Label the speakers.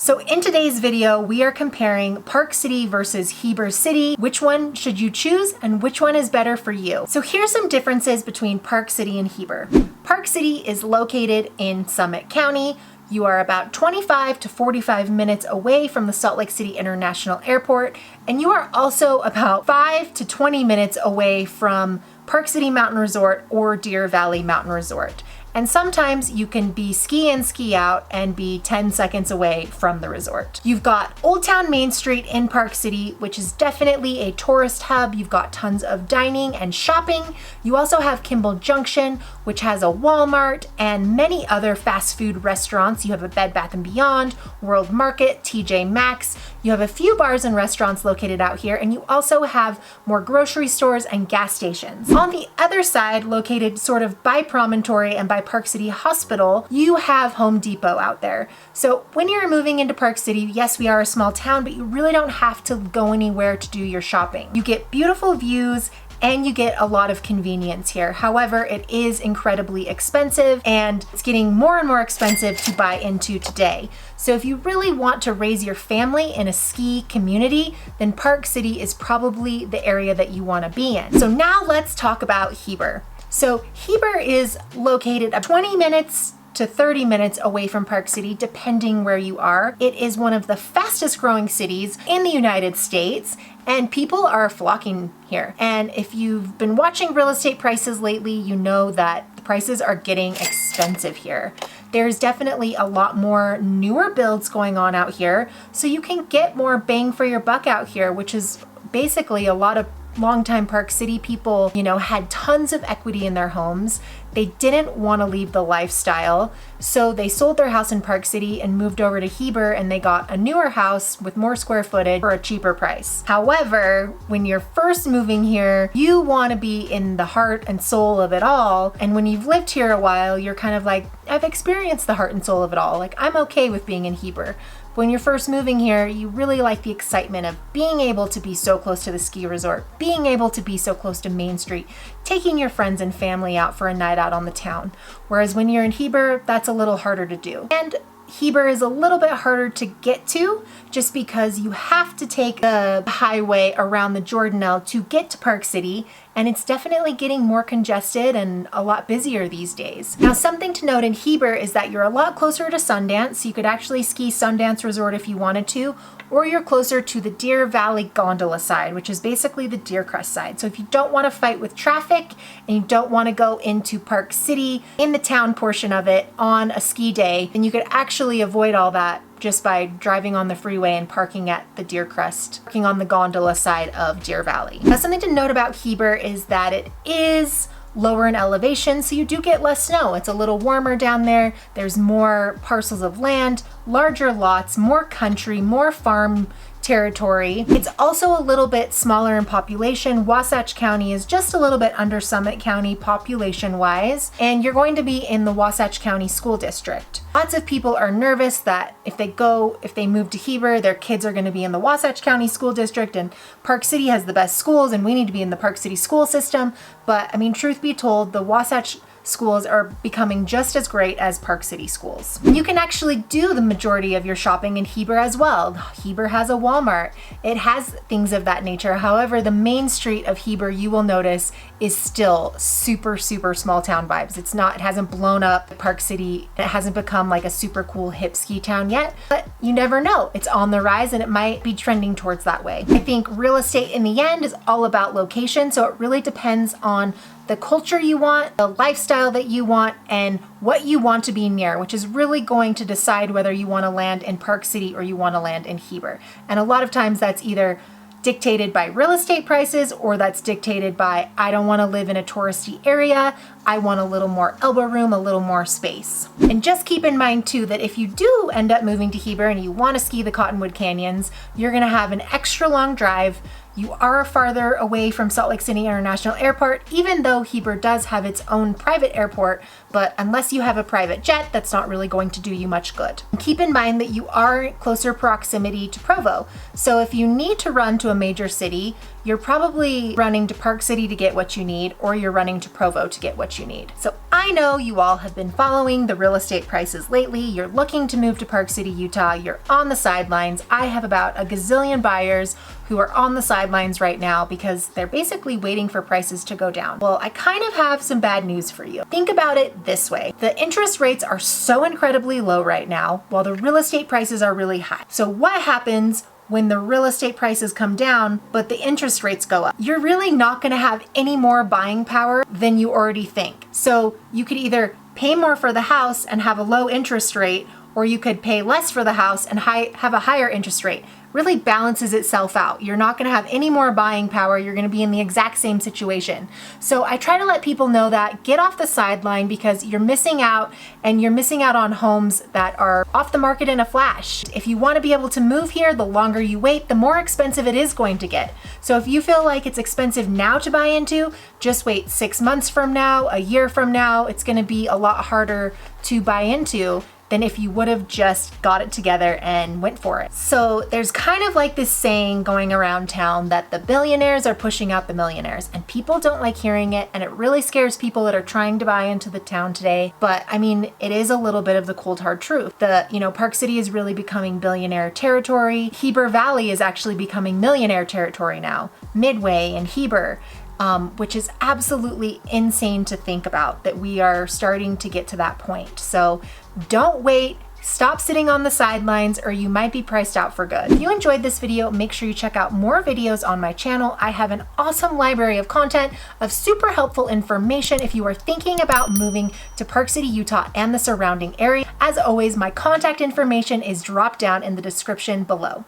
Speaker 1: So in today's video, we are comparing Park City versus Heber City. Which one should you choose and which one is better for you? So here's some differences between Park City and Heber. Park City is located in Summit County. You are about 25 to 45 minutes away from the Salt Lake City International Airport, and you are also about 5 to 20 minutes away from Park City Mountain Resort or Deer Valley Mountain Resort. And sometimes you can be ski in, ski out and be 10 seconds away from the resort. You've got Old Town Main Street in Park City, which is definitely a tourist hub. You've got tons of dining and shopping. You also have Kimball Junction, which has a Walmart and many other fast food restaurants. You have a Bed Bath & Beyond, World Market, TJ Maxx. You have a few bars and restaurants located out here, and you also have more grocery stores and gas stations. On the other side, located sort of by Promontory and by Park City Hospital, you have Home Depot out there. So when you're moving into Park City, yes, we are a small town, but you really don't have to go anywhere to do your shopping. You get beautiful views and you get a lot of convenience here. However, it is incredibly expensive and it's getting more and more expensive to buy into today. So if you really want to raise your family in a ski community, then Park City is probably the area that you want to be in. So now let's talk about Heber. So Heber is located 20 minutes to 30 minutes away from Park City, depending where you are. It is one of the fastest growing cities in the United States, and people are flocking here. And if you've been watching real estate prices lately, you know that the prices are getting expensive here. There's definitely a lot more newer builds going on out here, so you can get more bang for your buck out here, which is basically a lot of longtime Park City people, had tons of equity in their homes. They didn't want to leave the lifestyle, so they sold their house in Park City and moved over to Heber, and they got a newer house with more square footage for a cheaper price. However, when you're first moving here, you want to be in the heart and soul of it all, and when you've lived here a while, you're kind of like, I've experienced the heart and soul of it all. Like, I'm okay with being in Heber. When you're first moving here, you really like the excitement of being able to be so close to the ski resort, being able to be so close to Main Street, taking your friends and family out for a night out on the town. Whereas when you're in Heber, that's a little harder to do. And Heber is a little bit harder to get to just because you have to take the highway around the Jordanelle to get to Park City, and it's definitely getting more congested and a lot busier these days. Now, something to note in Heber is that you're a lot closer to Sundance. You could actually ski Sundance Resort if you wanted to, or you're closer to the Deer Valley Gondola side, which is basically the Deer Crest side. So if you don't want to fight with traffic and you don't want to go into Park City in the town portion of it on a ski day, then you could actually avoid all that just by driving on the freeway and parking at the Deer Crest, parking on the gondola side of Deer Valley. Now, something to note about Heber is that it is lower in elevation, so you do get less snow. It's a little warmer down there. There's more parcels of land, larger lots, more country, more farm territory. It's also a little bit smaller in population. Wasatch County is just a little bit under Summit County population-wise, and you're going to be in the Wasatch County School District. Lots of people are nervous that if they move to Heber, their kids are going to be in the Wasatch County School District, and Park City has the best schools, and we need to be in the Park City school system. But I mean, truth be told, the Wasatch schools are becoming just as great as Park City schools. You can actually do the majority of your shopping in Heber as well. Heber has a Walmart. It has things of that nature. However, the main street of Heber, you will notice, is still super, super small town vibes. It hasn't blown up Park City. It hasn't become like a super cool hip ski town yet, but you never know. It's on the rise and it might be trending towards that way. I think real estate in the end is all about location, so it really depends on the culture you want, the lifestyle that you want, and what you want to be near, which is really going to decide whether you want to land in Park City or you want to land in Heber. And a lot of times that's either dictated by real estate prices or that's dictated by, I don't want to live in a touristy area, I want a little more elbow room, a little more space. And just keep in mind too that if you do end up moving to Heber and you want to ski the Cottonwood Canyons, you're going to have an extra long drive. You are farther away from Salt Lake City International Airport, even though Heber does have its own private airport, but unless you have a private jet, that's not really going to do you much good. And keep in mind that you are in closer proximity to Provo, so if you need to run to a major city, you're probably running to Park City to get what you need, or you're running to Provo to get what you need. So I know you all have been following the real estate prices lately. You're looking to move to Park City, Utah. You're on the sidelines. I have about a gazillion buyers who are on the sidelines right now because they're basically waiting for prices to go down. Well, I kind of have some bad news for you. Think about it this way. The interest rates are so incredibly low right now, while the real estate prices are really high. So what happens when the real estate prices come down, but the interest rates go up? You're really not gonna have any more buying power than you already think. So you could either pay more for the house and have a low interest rate, or you could pay less for the house and have a higher interest rate. Really balances itself out. You're not gonna have any more buying power. You're gonna be in the exact same situation. So I try to let people know that get off the sideline because you're missing out, and you're missing out on homes that are off the market in a flash. If you wanna be able to move here, the longer you wait, the more expensive it is going to get. So if you feel like it's expensive now to buy into, just wait 6 months from now, a year from now, it's gonna be a lot harder to buy into than if you would have just got it together and went for it. So there's kind of like this saying going around town that the billionaires are pushing out the millionaires, and people don't like hearing it, and it really scares people that are trying to buy into the town today. But I mean, it is a little bit of the cold hard truth. Park City is really becoming billionaire territory. Heber Valley is actually becoming millionaire territory now. Midway and Heber. Which is absolutely insane to think about, that we are starting to get to that point. So don't wait, stop sitting on the sidelines, or you might be priced out for good. If you enjoyed this video, make sure you check out more videos on my channel. I have an awesome library of content of super helpful information if you are thinking about moving to Park City, Utah and the surrounding area. As always, my contact information is dropped down in the description below.